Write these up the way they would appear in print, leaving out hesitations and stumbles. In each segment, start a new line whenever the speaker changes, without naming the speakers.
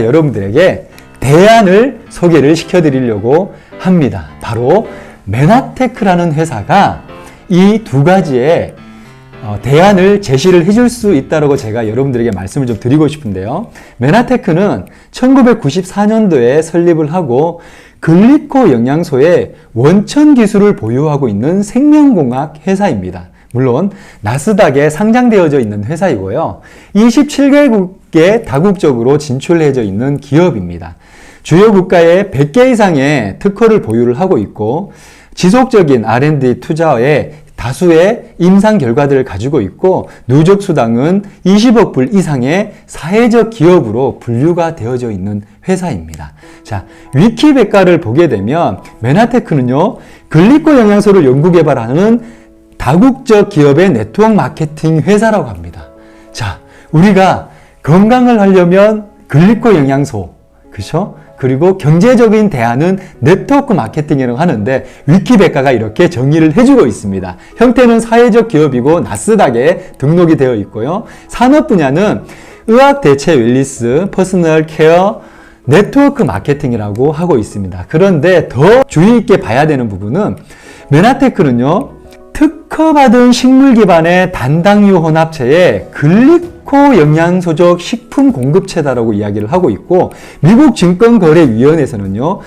여러분들에게 대안을 소개를 시켜드리려고 합니다. 바로 메나테크라는 회사가 이 두 가지의 대안을 제시를 해줄 수 있다고 제가 여러분들에게 말씀을 좀 드리고 싶은데요. 메나테크는 1994년도에 설립을 하고 글리코 영양소의 원천 기술을 보유하고 있는 생명공학 회사입니다. 물론 나스닥에 상장되어져 있는 회사이고요. 27개국에 다국적으로 진출해져 있는 기업입니다. 주요 국가에 100개 이상의 특허를 보유를 하고 있고 지속적인 R&D 투자에 다수의 임상 결과들을 가지고 있고 누적 수당은 20억 불 이상의 사회적 기업으로 분류가 되어져 있는 회사입니다. 자, 위키백과를 보게 되면 메나테크는요, 글리코 영양소를 연구 개발하는 다국적 기업의 네트워크 마케팅 회사라고 합니다. 자, 우리가 건강을 하려면 글리코 영양소, 그렇죠? 그리고 경제적인 대안은 네트워크 마케팅이라고 하는데 위키백과가 이렇게 정의를 해주고 있습니다. 형태는 사회적 기업이고 나스닥에 등록이 되어 있고요. 산업 분야는 의학 대체 웰니스, 퍼스널 케어, 네트워크 마케팅이라고 하고 있습니다. 그런데 더 주의 있게 봐야 되는 부분은 메나테크는요, 특허받은 식물 기반의 단당류 혼합체에 글리코 영양소적 식품 공급체다라고 이야기를 하고 있고 미국 증권거래위원회에서는요,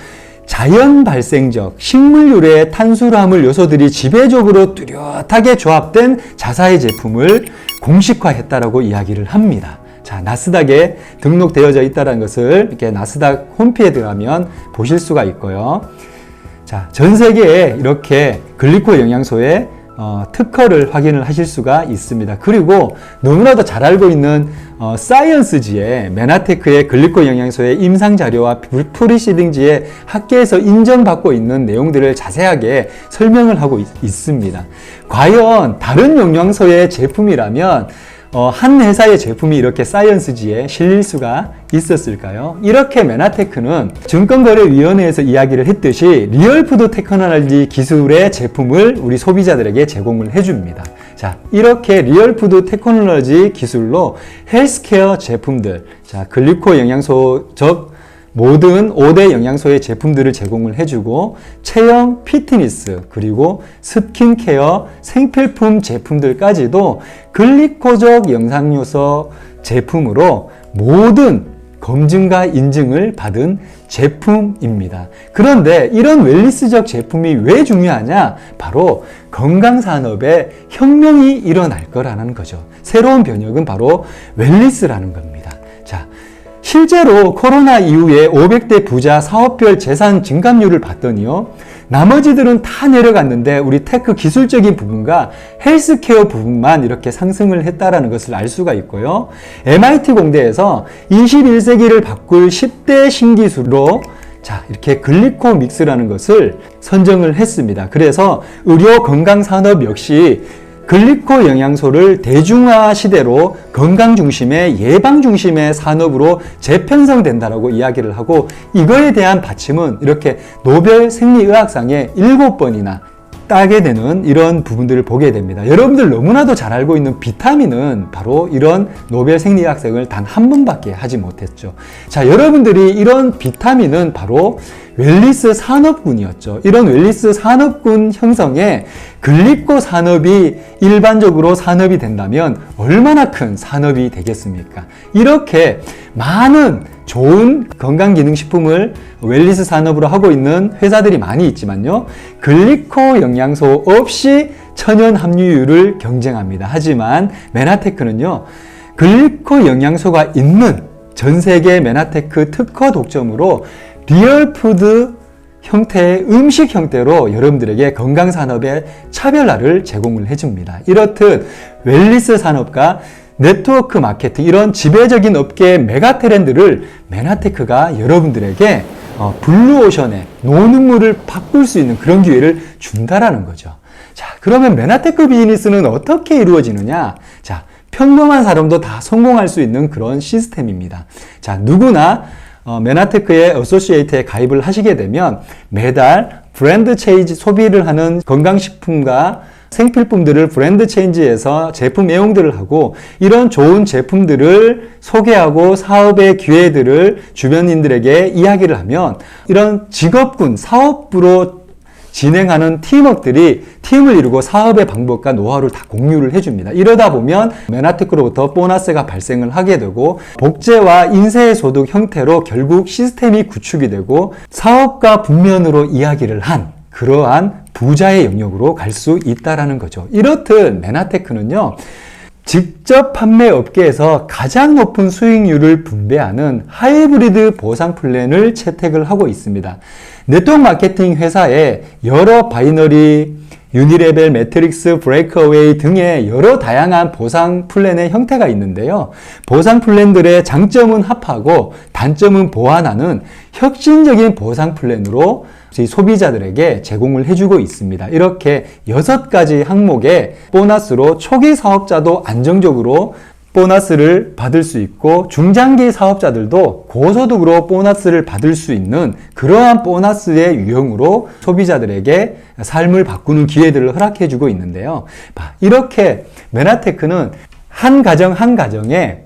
자연 발생적 식물 유래의 탄수화물 요소들이 지배적으로 뚜렷하게 조합된 자사의 제품을 공식화했다라고 이야기를 합니다. 자, 나스닥에 등록되어져 있다는 것을 이렇게 나스닥 홈페이지에 들어가면 보실 수가 있고요. 자, 전 세계에 이렇게 글리코 영양소의 특허를 확인을 하실 수가 있습니다. 그리고 너무나도 잘 알고 있는 사이언스지에 메나테크의 글리코 영양소의 임상 자료와 프리시딩지에 학계에서 인정받고 있는 내용들을 자세하게 설명을 하고 있습니다. 과연 다른 영양소의 제품이라면 한 회사의 제품이 이렇게 사이언스지에 실릴 수가 있었을까요? 이렇게 메나테크는 증권거래위원회에서 이야기를 했듯이 리얼푸드 테크놀로지 기술의 제품을 우리 소비자들에게 제공을 해줍니다. 자, 이렇게 리얼푸드 테크놀로지 기술로 헬스케어 제품들, 자, 글리코 영양소적 모든 5대 영양소의 제품들을 제공을 해주고 체형, 피트니스, 그리고 스킨케어, 생필품 제품들까지도 글리코적 영양요소 제품으로 모든 검증과 인증을 받은 제품입니다. 그런데 이런 웰니스적 제품이 왜 중요하냐? 바로 건강산업에 혁명이 일어날 거라는 거죠. 새로운 변혁은 바로 웰니스라는 겁니다. 자, 실제로 코로나 이후에 500대 부자 사업별 재산 증감률을 봤더니요, 나머지들은 다 내려갔는데 우리 테크 기술적인 부분과 헬스케어 부분만 이렇게 상승을 했다라는 것을 알 수가 있고요. MIT 공대에서 21세기를 바꿀 10대 신기술로 자, 이렇게 글리코 믹스라는 것을 선정을 했습니다. 그래서 의료 건강 산업 역시 글리코 영양소를 대중화 시대로 건강 중심의 예방 중심의 산업으로 재편성된다라고 이야기를 하고 이거에 대한 받침은 이렇게 노벨 생리의학상에 7번이나 따게 되는 이런 부분들을 보게 됩니다. 여러분들 너무나도 잘 알고 있는 비타민은 바로 이런 노벨 생리의학상을 단 한 번밖에 하지 못했죠. 자, 여러분들이 이런 비타민은 바로 웰니스 산업군이었죠. 이런 웰니스 산업군 형성에 글리코 산업이 일반적으로 산업이 된다면 얼마나 큰 산업이 되겠습니까? 이렇게 많은 좋은 건강기능식품을 웰니스 산업으로 하고 있는 회사들이 많이 있지만요, 글리코 영양소 없이 천연 함유율을 경쟁합니다. 하지만 메나테크는요, 글리코 영양소가 있는 전 세계 메나테크 특허 독점으로 리얼푸드 형태의 음식 형태로 여러분들에게 건강산업의 차별화를 제공을 해줍니다. 이렇듯 웰니스 산업과 네트워크 마케팅, 이런 지배적인 업계의 메가 트렌드를 메나테크가 여러분들에게 블루오션의 노는물을 바꿀 수 있는 그런 기회를 준다라는 거죠. 자, 그러면 메나테크 비즈니스는 어떻게 이루어지느냐? 자, 평범한 사람도 다 성공할 수 있는 그런 시스템입니다. 자, 누구나 메나테크의 어소시에이트에 가입을 하시게 되면 매달 브랜드 체인지 소비를 하는 건강식품과 생필품들을 브랜드 체인지해서 제품 애용들을 하고 이런 좋은 제품들을 소개하고 사업의 기회들을 주변인들에게 이야기를 하면 이런 직업군, 사업부로 진행하는 팀워크들이 팀을 이루고 사업의 방법과 노하우를 다 공유를 해줍니다. 이러다 보면 메나테크로부터 보너스가 발생을 하게 되고 복제와 인쇄 소득 형태로 결국 시스템이 구축이 되고 사업가 분면으로 이야기를 한 그러한 부자의 영역으로 갈 수 있다라는 거죠. 이렇듯 메나테크는요, 직접 판매 업계에서 가장 높은 수익률을 분배하는 하이브리드 보상 플랜을 채택을 하고 있습니다. 네트워크 마케팅 회사에 여러 바이너리, 유니레벨, 매트릭스, 브레이크어웨이 등의 여러 다양한 보상 플랜의 형태가 있는데요. 보상 플랜들의 장점은 합하고 단점은 보완하는 혁신적인 보상 플랜으로 저희 소비자들에게 제공을 해주고 있습니다. 이렇게 6가지 항목의 보너스로 초기 사업자도 안정적으로 보너스를 받을 수 있고 중장기 사업자들도 고소득으로 보너스를 받을 수 있는 그러한 보너스의 유형으로 소비자들에게 삶을 바꾸는 기회들을 허락해 주고 있는데요. 이렇게 메나테크는 한 가정 한 가정에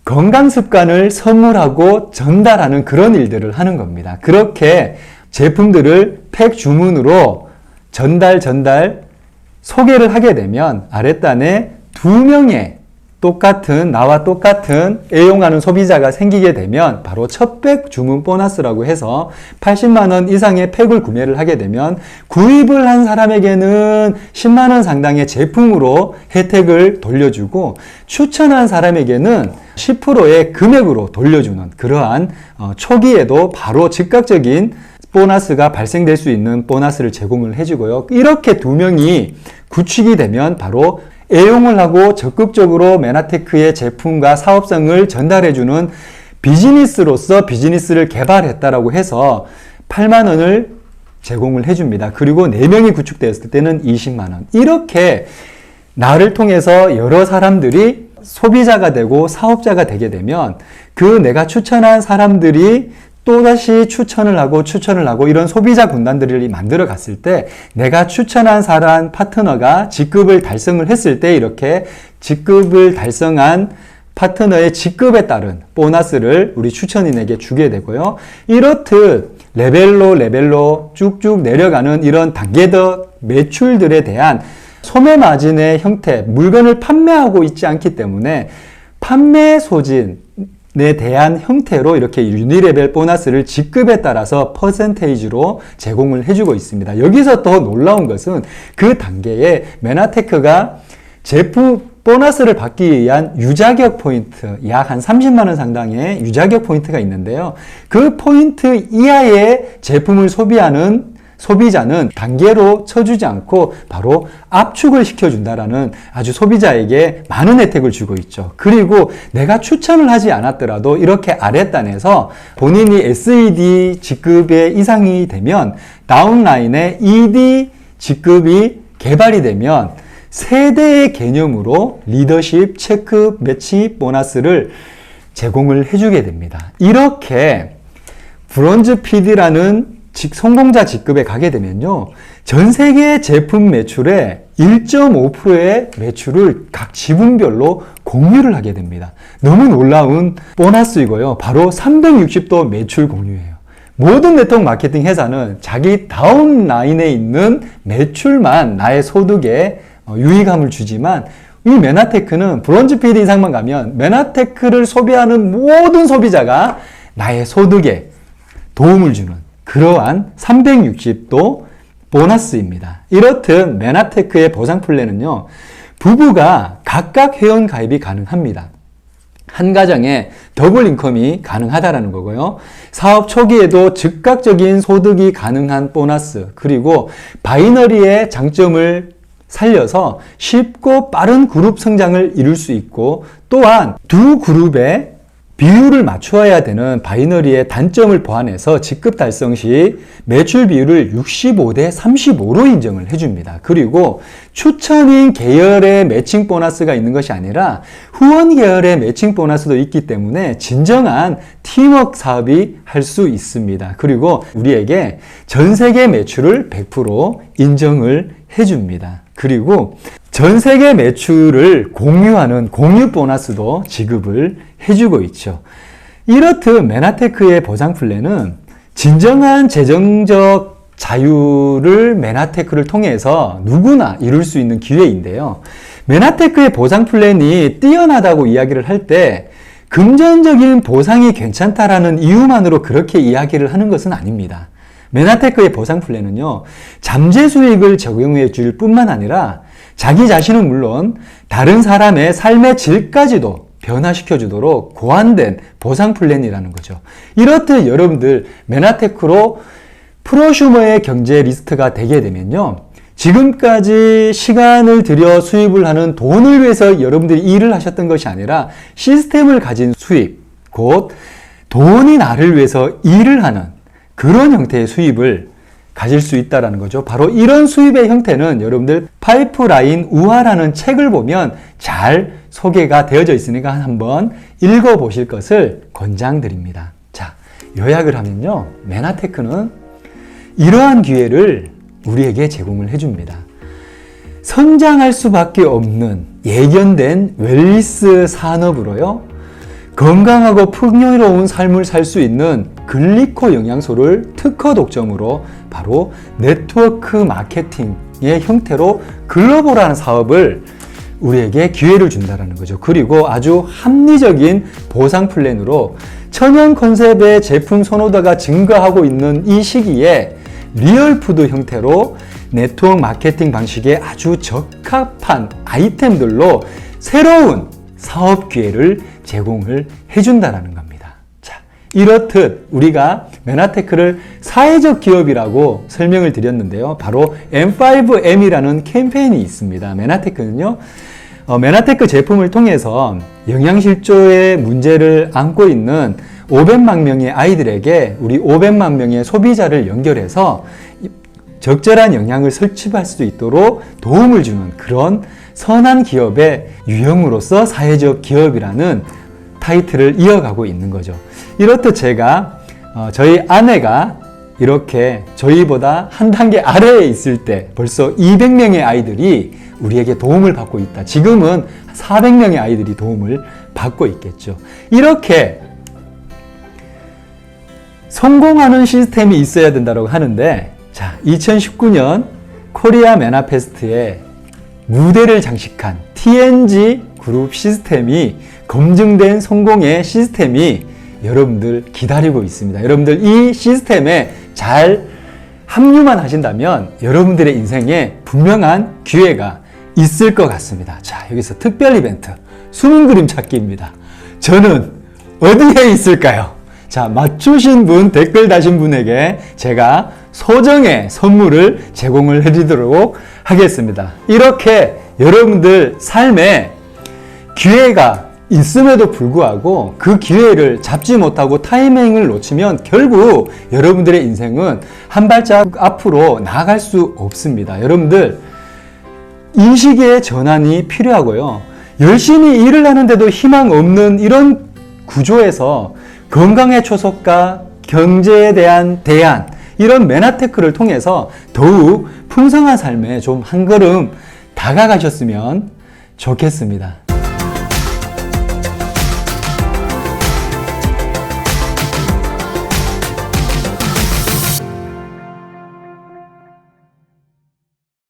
건강 습관을 선물하고 전달하는 그런 일들을 하는 겁니다. 그렇게 제품들을 팩 주문으로 전달 소개를 하게 되면 아랫단에 2명의 나와 똑같은 애용하는 소비자가 생기게 되면 바로 첫 팩 주문 보너스라고 해서 80만원 이상의 팩을 구매를 하게 되면 구입을 한 사람에게는 10만원 상당의 제품으로 혜택을 돌려주고 추천한 사람에게는 10%의 금액으로 돌려주는 그러한 초기에도 바로 즉각적인 보너스가 발생될 수 있는 보너스를 제공을 해주고요. 이렇게 2명이 구축이 되면 바로 애용을 하고 적극적으로 메나테크의 제품과 사업성을 전달해주는 비즈니스로서 비즈니스를 개발했다라고 해서 8만 원을 제공을 해줍니다. 그리고 4명이 구축되었을 때는 20만 원. 이렇게 나를 통해서 여러 사람들이 소비자가 되고 사업자가 되게 되면 그 내가 추천한 사람들이 또다시 추천을 하고 이런 소비자 군단들을 만들어 갔을 때 내가 추천한 사람 파트너가 직급을 달성을 했을 때 이렇게 직급을 달성한 파트너의 직급에 따른 보너스를 우리 추천인에게 주게 되고요. 이렇듯 레벨로 쭉쭉 내려가는 이런 단계적 매출들에 대한 소매 마진의 형태, 물건을 판매하고 있지 않기 때문에 판매 소진 에 대한 형태로 이렇게 유니레벨 보너스를 직급에 따라서 퍼센테이지로 제공을 해주고 있습니다. 여기서 더 놀라운 것은 그 단계에 메나테크가 제품 보너스를 받기 위한 유자격 포인트, 약 한 30만 원 상당의 유자격 포인트가 있는데요. 그 포인트 이하의 제품을 소비하는 소비자는 단계로 쳐주지 않고 바로 압축을 시켜준다라는 아주 소비자에게 많은 혜택을 주고 있죠. 그리고 내가 추천을 하지 않았더라도 이렇게 아랫단에서 본인이 SED 직급의 이상이 되면 다운라인에 ED 직급이 개발이 되면 세대의 개념으로 리더십, 체크, 매치 보너스를 제공을 해주게 됩니다. 이렇게 브론즈 PD라는 성공자 직급에 가게 되면요, 전 세계 제품 매출의 1.5%의 매출을 각 지분별로 공유를 하게 됩니다. 너무 놀라운 보너스이고요. 바로 360도 매출 공유예요. 모든 네트워크 마케팅 회사는 자기 다운라인에 있는 매출만 나의 소득에 유의감을 주지만 이 메나테크는 브론즈 PD 이상만 가면 메나테크를 소비하는 모든 소비자가 나의 소득에 도움을 주는 그러한 360도 보너스입니다. 이렇듯 메나테크의 보상 플랜은요, 부부가 각각 회원 가입이 가능합니다. 한 가정에 더블 인컴이 가능하다라는 거고요. 사업 초기에도 즉각적인 소득이 가능한 보너스, 그리고 바이너리의 장점을 살려서 쉽고 빠른 그룹 성장을 이룰 수 있고, 또한 두 그룹의 비율을 맞추어야 되는 바이너리의 단점을 보완해서 직급 달성 시 매출 비율을 65대 35로 인정을 해줍니다. 그리고 추천인 계열의 매칭 보너스가 있는 것이 아니라 후원 계열의 매칭 보너스도 있기 때문에 진정한 팀워크 사업이 할 수 있습니다. 그리고 우리에게 전 세계 매출을 100% 인정을 해줍니다. 그리고 전 세계 매출을 공유하는 공유 보너스도 지급을 해주고 있죠. 이렇듯 메나테크의 보상 플랜은 진정한 재정적 자유를 메나테크를 통해서 누구나 이룰 수 있는 기회인데요. 메나테크의 보상 플랜이 뛰어나다고 이야기를 할 때 금전적인 보상이 괜찮다라는 이유만으로 그렇게 이야기를 하는 것은 아닙니다. 메나테크의 보상 플랜은요, 잠재 수익을 적용해 줄 뿐만 아니라 자기 자신은 물론 다른 사람의 삶의 질까지도 변화시켜 주도록 고안된 보상 플랜이라는 거죠. 이렇듯 여러분들 메나테크로 프로슈머의 경제 리스트가 되게 되면요, 지금까지 시간을 들여 수입을 하는 돈을 위해서 여러분들이 일을 하셨던 것이 아니라 시스템을 가진 수입, 곧 돈이 나를 위해서 일을 하는 그런 형태의 수입을 가질 수 있다는 거죠. 바로 이런 수입의 형태는 여러분들 파이프라인 우화라는 책을 보면 잘 소개가 되어져 있으니까 한번 읽어보실 것을 권장드립니다. 자, 요약을 하면요, 메나테크는 이러한 기회를 우리에게 제공을 해줍니다. 성장할 수밖에 없는 예견된 웰니스 산업으로요, 건강하고 풍요로운 삶을 살 수 있는 글리코 영양소를 특허 독점으로 바로 네트워크 마케팅의 형태로 글로벌한 사업을 우리에게 기회를 준다는 거죠. 그리고 아주 합리적인 보상 플랜으로 천연 컨셉의 제품 선호도가 증가하고 있는 이 시기에 리얼푸드 형태로 네트워크 마케팅 방식에 아주 적합한 아이템들로 새로운 사업 기회를 제공을 해준다는 겁니다. 자, 이렇듯 우리가 메나테크를 사회적 기업이라고 설명을 드렸는데요. 바로 M5M이라는 캠페인이 있습니다. 메나테크는요, 메나테크 제품을 통해서 영양실조의 문제를 안고 있는 500만 명의 아이들에게 우리 500만 명의 소비자를 연결해서 적절한 영양을 섭취할 수 있도록 도움을 주는 그런 선한 기업의 유형으로서 사회적 기업이라는 타이틀을 이어가고 있는 거죠. 이렇듯 제가 저희 아내가 이렇게 저희보다 한 단계 아래에 있을 때 벌써 200명의 아이들이 우리에게 도움을 받고 있다. 지금은 400명의 아이들이 도움을 받고 있겠죠. 이렇게 성공하는 시스템이 있어야 된다고 하는데, 자, 2019년 코리아 메나페스트에 무대를 장식한 TNG 그룹 시스템이 검증된 성공의 시스템이 여러분들 기다리고 있습니다. 여러분들 이 시스템에 잘 합류만 하신다면 여러분들의 인생에 분명한 기회가 있을 것 같습니다. 자, 여기서 특별 이벤트 숨은 그림 찾기입니다. 저는 어디에 있을까요? 자, 맞추신 분, 댓글 다신 분에게 제가 소정의 선물을 제공을 해드리도록 하겠습니다. 이렇게 여러분들 삶에 기회가 있음에도 불구하고 그 기회를 잡지 못하고 타이밍을 놓치면 결국 여러분들의 인생은 한 발짝 앞으로 나아갈 수 없습니다. 여러분들 인식의 전환이 필요하고요. 열심히 일을 하는데도 희망 없는 이런 구조에서 건강의 초석과 경제에 대한 대안, 이런 메나테크를 통해서 더욱 풍성한 삶에 좀 한 걸음 다가가셨으면 좋겠습니다.